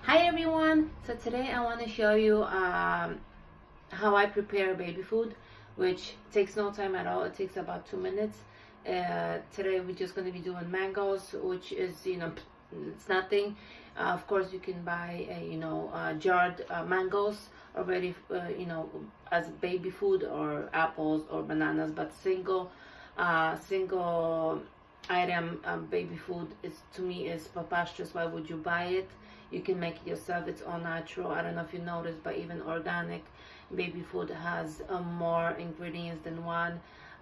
Hi everyone! So today I want to show you how I prepare baby food, which takes no time at all. It takes about 2 minutes. Today we're just going to be doing mangoes, which is, it's nothing. Of course you can buy, jarred mangoes already, as baby food, or apples or bananas, but single item baby food is, to me, is preposterous. Why would you buy it? You can make it yourself. It's all natural. I don't know if you noticed, but even organic baby food has more ingredients than one,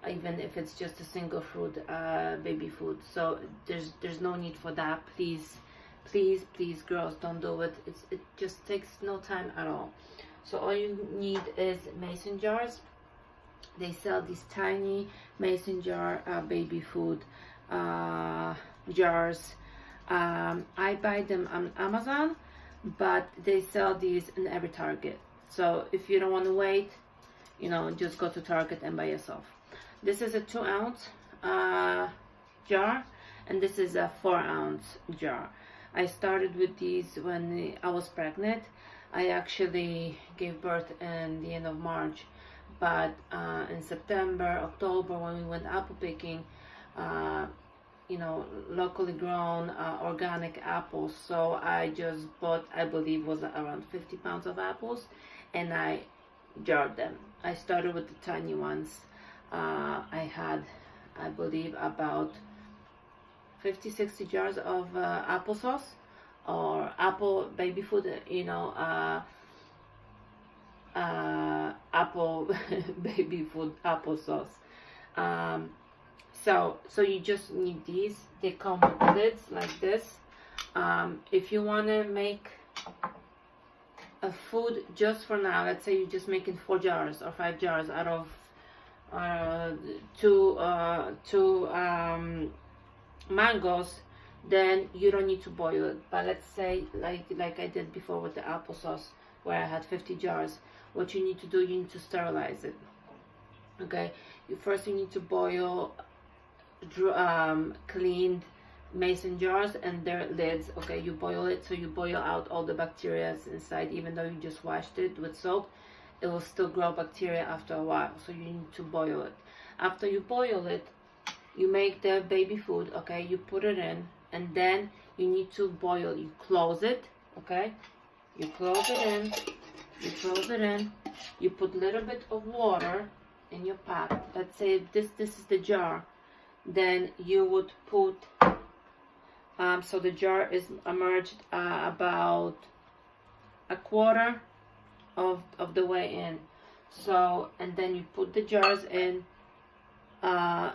even if it's just a single fruit baby food. So there's no need for that. Please girls, don't do it. It just takes no time at all. So all you need is mason jars. They sell these tiny mason jar baby food jars. I buy them on Amazon, but they sell these in every Target. So if you don't want to wait, just go to Target and buy yourself. This is a 2-ounce jar, and this is a 4-ounce jar. I started with these when I was pregnant. I actually gave birth in the end of March, but in September, October, when we went apple picking, locally grown organic apples. So I just bought, I believe was around 50 pounds of apples, and I jarred them. I started with the tiny ones. I had, I believe, about 50-60 jars of applesauce or apple baby food, apple baby food applesauce. So you just need these. They come with lids like this. If you want to make a food just for now, let's say you're just making 4 jars or 5 jars out of two mangoes, then you don't need to boil it. But let's say like I did before with the applesauce, where I had 50 jars. What you need to do, you need to sterilize it. Okay, first you need to boil cleaned mason jars and their lids. Okay, you boil it, so you boil out all the bacteria inside. Even though you just washed it with soap, it will still grow bacteria after a while, so you need to boil it. After you boil it, you make the baby food. Okay, you put it in, and then you need to boil. You close it. Okay, you close it in, you put a little bit of water in your pot. Let's say this is the jar. Then you would put, so the jar is immersed about a quarter of the way in. So, and then you put the jars in,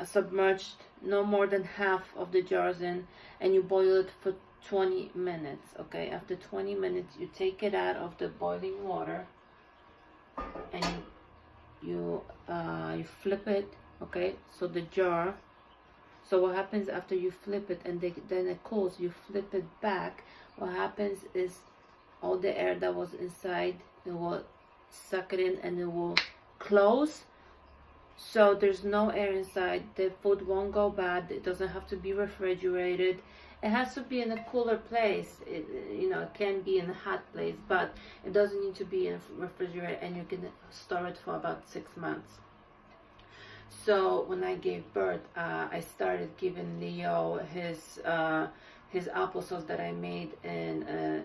submerged no more than half of the jars in, and you boil it for 20 minutes. Okay, after 20 minutes you take it out of the boiling water, and you flip it. Okay, so the jar, so what happens after you flip it and then it cools, you flip it back, what happens is all the air that was inside, it will suck it in and it will close. So there's no air inside. The food won't go bad. It doesn't have to be refrigerated. It has to be in a cooler place. It can be in a hot place, but it doesn't need to be in a refrigerator, and you can store it for about 6 months. So when I gave birth, I started giving Leo his applesauce that I made in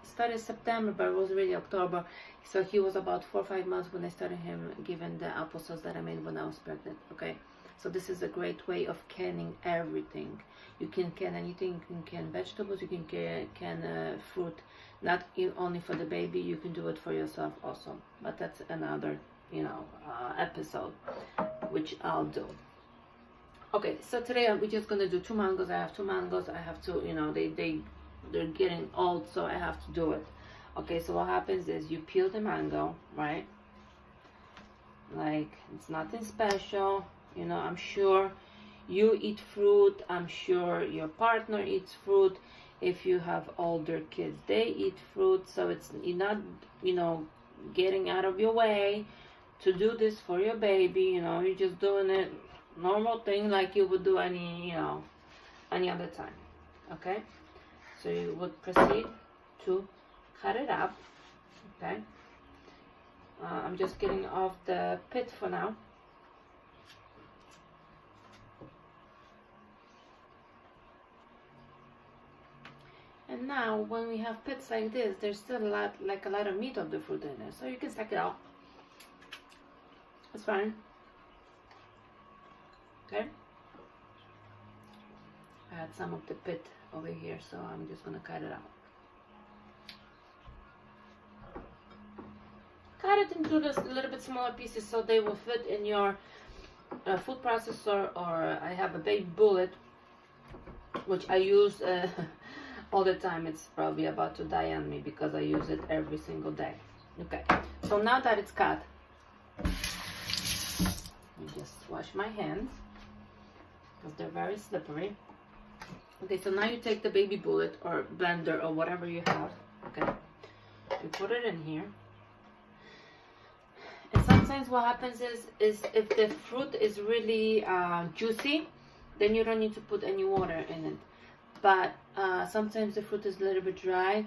started September, but it was really October. So he was about 4 or 5 months when I started him giving the applesauce that I made when I was pregnant. Okay, so this is a great way of canning everything. You can can anything. You can can vegetables. You can can fruit. Not only for the baby. You can do it for yourself also. But that's another episode, which I'll do. Okay, so today we're just gonna do 2 mangoes. I have 2 mangoes. I have to, they're getting old, so I have to do it. Okay, so what happens is you peel the mango, right? Like, it's nothing special. I'm sure you eat fruit. I'm sure your partner eats fruit. If you have older kids, they eat fruit. So you're not, getting out of your way to do this for your baby. You're just doing it normal thing like you would do any other time. Okay, so you would proceed to cut it up. Okay, I'm just getting off the pit for now. And now when we have pits like this, there's still a lot of meat of the fruit in there, so you can suck it out. It's fine. Okay, I had some of the pit over here, so I'm just gonna cut it out. Cut it into this little bit smaller pieces so they will fit in your food processor, or I have a big bullet which I use all the time. It's probably about to die on me because I use it every single day. Okay, so now that it's cut, let me just wash my hands because they're very slippery. Okay, so now you take the baby bullet or blender or whatever you have. Okay, you put it in here. And sometimes what happens is if the fruit is really juicy, then you don't need to put any water in it. But sometimes the fruit is a little bit dry.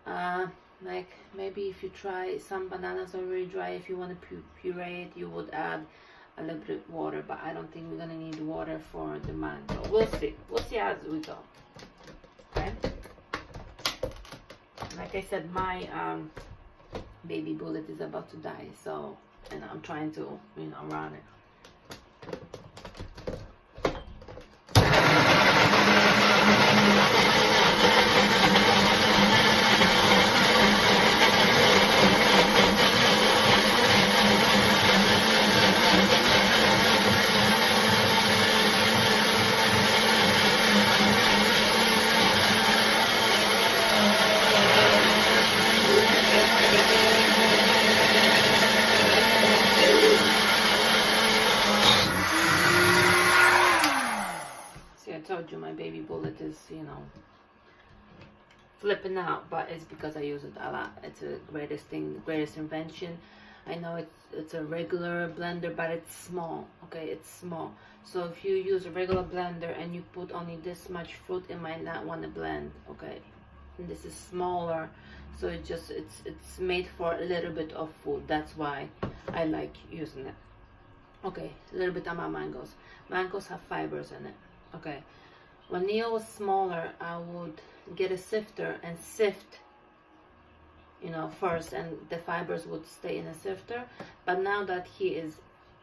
Like maybe if you try, some bananas are really dry. If you want to puree it, you would add a little bit of water. But I don't think we're gonna need water for the mango. We'll see. We'll see as we go. Okay. Like I said, my baby bullet is about to die, so, and I'm trying to, you know, run it. told you my baby bullet is, you know, flipping out, but it's because I use it a lot. It's the greatest thing, the greatest invention. I know it's a regular blender, but it's small. Okay, it's small. So if you use a regular blender and you put only this much fruit, it might not want to blend. Okay, and this is smaller, so it's made for a little bit of food. That's why I like using it. Okay, a little bit about mangoes. Mangoes have fibers in it. Okay, when Neo was smaller, I would get a sifter and sift, you know, first, and the fibers would stay in a sifter. But now that he is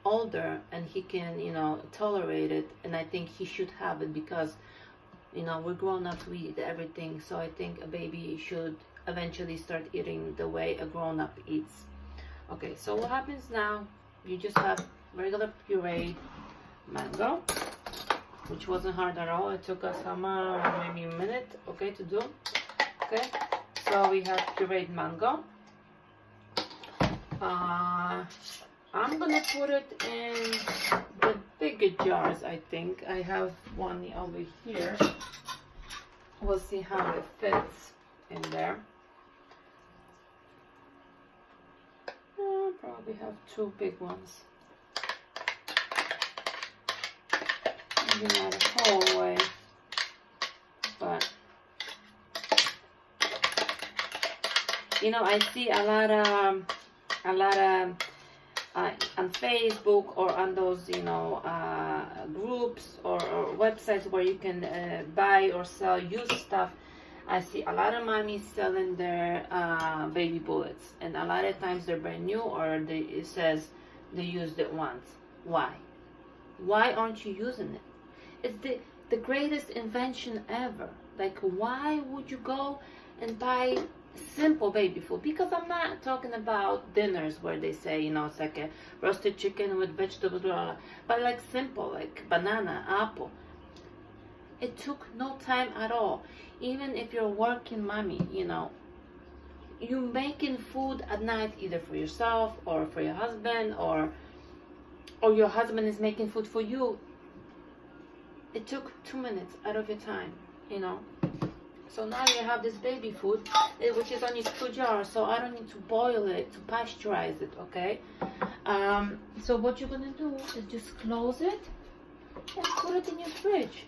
older and he can, you know, tolerate it, and I think he should have it, because, you know, we're grown-ups, we eat everything. So I think a baby should eventually start eating the way a grown-up eats. Okay, so what happens now, you just have regular pureed mango, which wasn't hard at all. It took us maybe a minute, okay, to do. Okay, so we have pureed mango. I'm gonna put it in the bigger jars. I think I have one over here. We'll see how it fits in there. I'll probably have two big ones. Maybe not a whole way, but you know, I see a lot on Facebook or on those, you know, groups or websites where you can buy or sell used stuff. I see a lot of mommies selling their baby bullets, and a lot of times they're brand new, or it says they used it once. Why? Why aren't you using it? It's the greatest invention ever. Like, why would you go and buy simple baby food? Because I'm not talking about dinners where they say, you know, it's like a roasted chicken with vegetables, blah, blah, blah. But like simple, like banana, apple. It took no time at all. Even if you're a working mommy, you know, you're making food at night either for yourself or for your husband, or your husband is making food for you. It took 2 minutes out of your time, you know. So now you have this baby food, which is only 2 jars, so I don't need to boil it, to pasteurize it, okay? So what you're gonna do is just close it and put it in your fridge.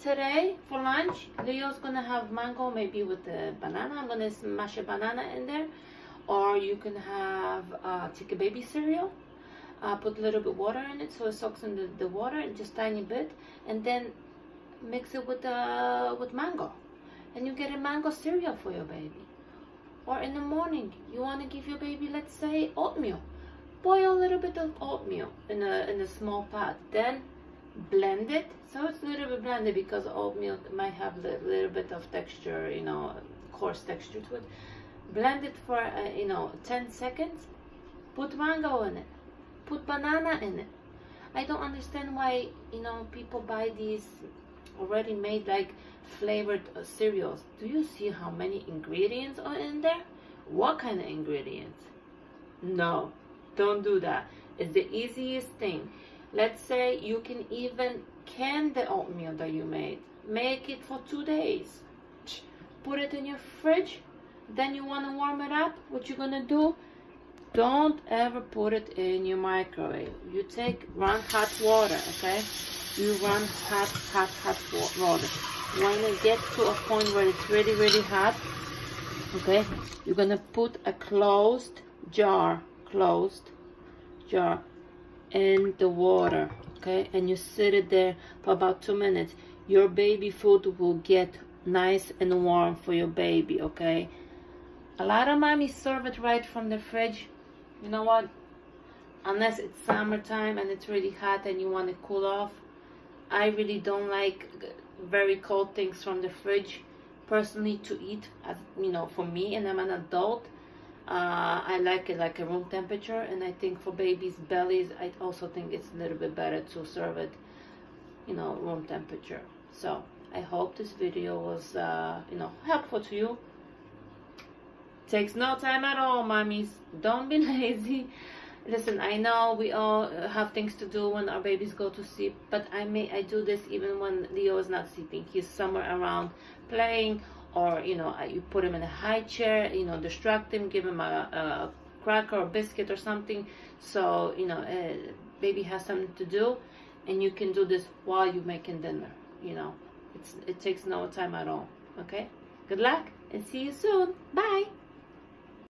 today for lunch, Leo's gonna have mango, maybe with the banana. I'm gonna smash a banana in there. Or you can have, take a baby cereal, put a little bit water in it so it soaks in the water, just tiny bit, and then mix it with mango. And you get a mango cereal for your baby. Or in the morning, you want to give your baby, let's say, oatmeal. Boil a little bit of oatmeal in a small pot. Then blend it. So it's a little bit blended because oatmeal might have a little bit of texture, you know, coarse texture to it. Blend it for, 10 seconds. Put mango in it. Put banana in it. I don't understand why, people buy these already made like flavored cereals. Do you see how many ingredients are in there? What kind of ingredients? No, don't do that. It's the easiest thing. Let's say you can even can the oatmeal that you made. Make it for 2 days. Put it in your fridge. Then you want to warm it up. What you're gonna do? Don't ever put it in your microwave. You run hot water, okay? You run hot water. When it gets to a point where it's really, really hot, okay, you're gonna put a closed jar in the water, okay, and you sit it there for about 2 minutes. Your baby food will get nice and warm for your baby, okay? A lot of mommies serve it right from the fridge. You know what? Unless it's summertime and it's really hot and you want to cool off. I really don't like very cold things from the fridge personally to eat, as for me, and I'm an adult. I like it like a room temperature, and I think for babies' bellies, I also think it's a little bit better to serve it, room temperature. So I hope this video was, helpful to you. Takes no time at all, mommies. Don't be lazy. Listen, I know we all have things to do when our babies go to sleep, but I do this even when Leo is not sleeping. He's somewhere around playing, or you put him in a high chair, distract him, give him a cracker or biscuit or something, so baby has something to do, and you can do this while you're making dinner. It takes no time at all. Okay, good luck and see you soon. Bye.